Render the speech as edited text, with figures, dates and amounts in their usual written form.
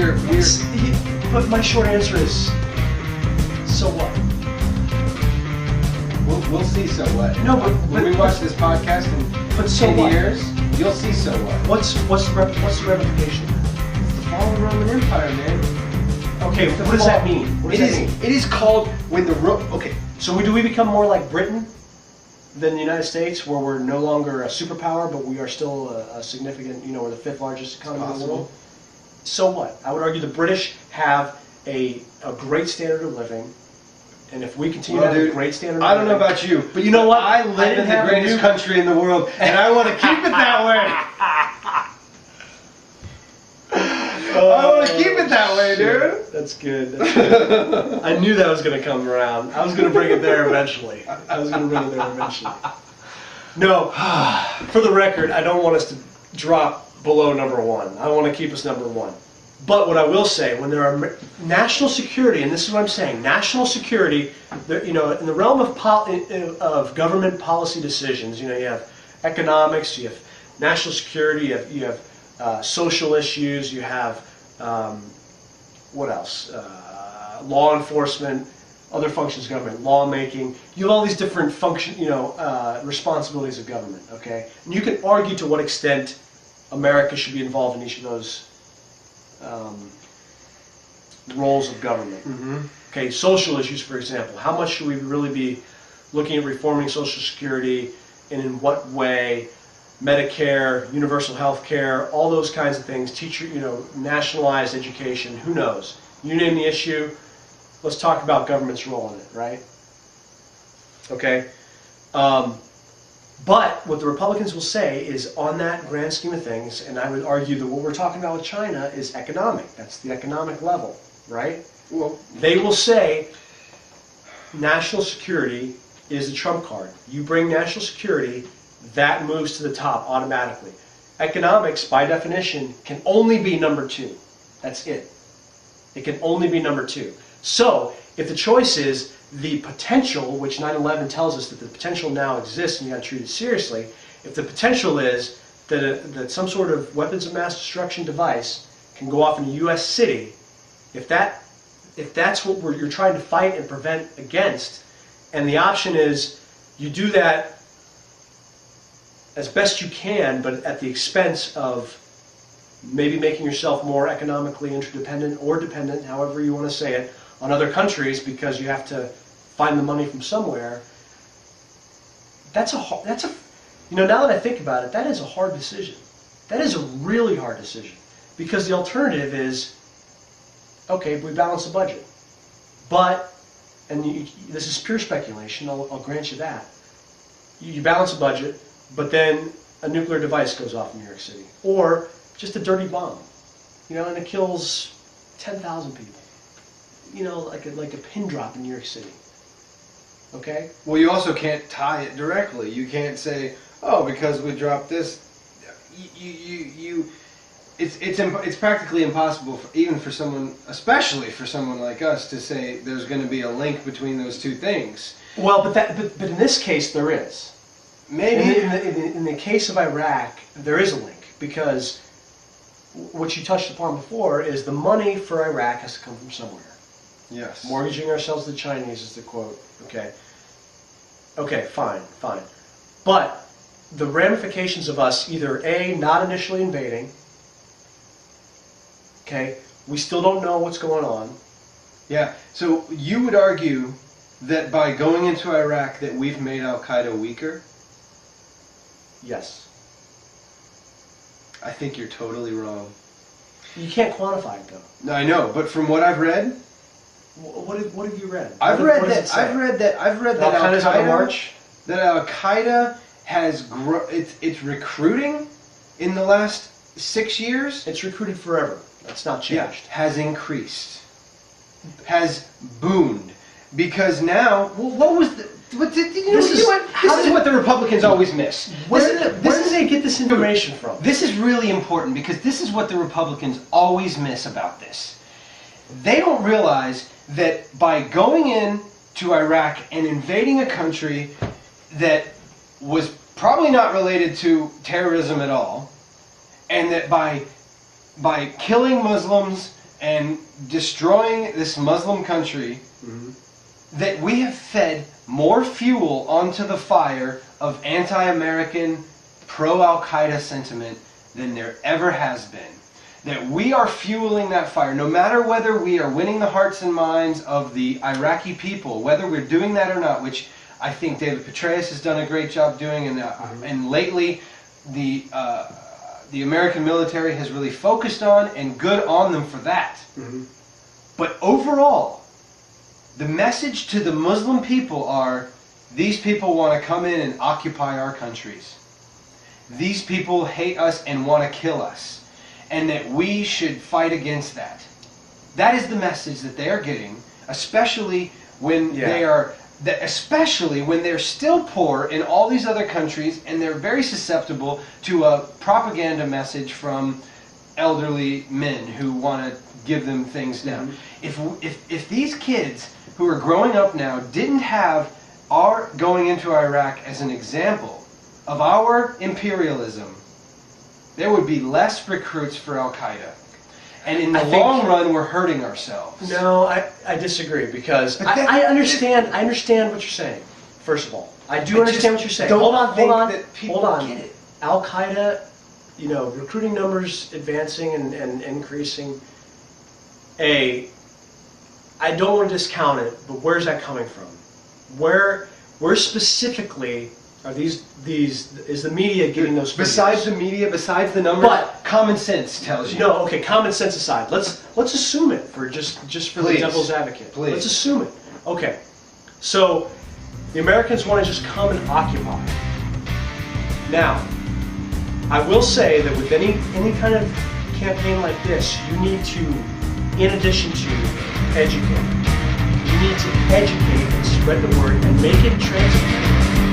But my short answer is, so what? We'll see. So what? No, but when we watch this podcast in but so 10 what? years, you'll see. So what? What's the ramification? It's the fall of the Roman Empire, man. Okay, what does that mean? What does that mean? It is called when the okay. So do we become more like Britain than the United States, where we're no longer a superpower, but we are still a significant, we're the 5th largest economy in the world? So what? I would argue the British have a great standard of living, and if we continue to have a great standard of living... I don't know about you, but you know what? I live in the greatest country in the world, and I want to keep it that way. I want to keep it that way, dude. That's good. That's good. I knew that was going to come around. I was going to bring it there eventually. No, for the record, I don't want us to drop below number 1. I want to keep us number 1. But what I will say, when there are national security, and this is what I'm saying, national security, in the realm of government policy decisions, you have economics, you have national security, you have social issues, you have what else? Law enforcement, other functions of government, lawmaking. You have all these different responsibilities of government. Okay, and you can argue to what extent America should be involved in each of those roles of government. Mm-hmm. Okay, social issues, for example. How much should we really be looking at reforming Social Security, and in what way? Medicare, universal health care, all those kinds of things, nationalized education, who knows? You name the issue, let's talk about government's role in it, right? Okay? But what the Republicans will say is, on that grand scheme of things, and I would argue that what we're talking about with China is economic. That's the economic level, right? Well, they will say national security is the trump card. You bring national security, that moves to the top automatically. Economics, by definition, can only be number 2. That's it. It can only be number 2. So, if the choice is the potential, which 9/11 tells us that the potential now exists and you got to treat it seriously, if the potential is that some sort of weapons of mass destruction device can go off in a U.S. city, if that's what you're trying to fight and prevent against, and the option is you do that as best you can, but at the expense of maybe making yourself more economically interdependent or dependent, however you want to say it, on other countries because you have to find the money from somewhere. Now that I think about it, that is a hard decision. That is a really hard decision, because the alternative is, okay, we balance the budget, but, and this is pure speculation, I'll grant you that, you balance the budget, but then a nuclear device goes off in New York City, or just a dirty bomb, and it kills 10,000 people, like a pin drop in New York City. Okay? Well, you also can't tie it directly. You can't say, oh, because we dropped this, it's practically impossible, even for someone, especially for someone like us, to say there's going to be a link between those two things. Well, but in this case there is. Maybe in the case of Iraq, there is a link, because what you touched upon before is the money for Iraq has to come from somewhere. Yes. Mortgaging ourselves to the Chinese is the quote. Okay, fine. But the ramifications of us either A, not initially invading, okay, we still don't know what's going on. Yeah, so you would argue that by going into Iraq that we've made Al-Qaeda weaker? Yes. I think you're totally wrong. You can't quantify it, though. No, I know, but from what I've read... What have you read? I've read that Al-Qaeda's on the march? That Al-Qaeda has its recruiting in the last 6 years. It's recruited forever. That's not changed. Yeah, has increased, has boomed, because now. Well, what was the? This is what the Republicans always miss. Where do they get this information from? This is really important, because this is what the Republicans always miss about this. They don't realize that by going in to Iraq and invading a country that was probably not related to terrorism at all, and that by killing Muslims and destroying this Muslim country, that we have fed more fuel onto the fire of anti-American, pro-Al-Qaeda sentiment than there ever has been. That we are fueling that fire, no matter whether we are winning the hearts and minds of the Iraqi people, whether we're doing that or not, which I think David Petraeus has done a great job doing, and lately the American military has really focused on, and good on them for that. But overall, the message to the Muslim people are, these people want to come in and occupy our countries. These people hate us and want to kill us. And that we should fight against that. That is the message that they are getting, especially when especially when they're still poor in all these other countries, and they're very susceptible to a propaganda message from elderly men who want to give them things now. If these kids who are growing up now didn't have our going into Iraq as an example of our imperialism, there would be less recruits for Al-Qaeda. And in the long run, we're hurting ourselves. No, I disagree, because I understand what you're saying, first of all. I do understand what you're saying. Hold on. Get it. Al-Qaeda, recruiting numbers advancing and increasing. I don't want to discount it, but where's that coming from? Where specifically are is the media getting those figures? Besides the media, besides the numbers, but common sense tells you. No, okay, common sense aside. Let's assume it for just for the devil's advocate. Please. Let's assume it. Okay. So the Americans want to just come and occupy. Now, I will say that with any kind of campaign like this, you need to, in addition to educate, you need to educate and spread the word and make it transparent.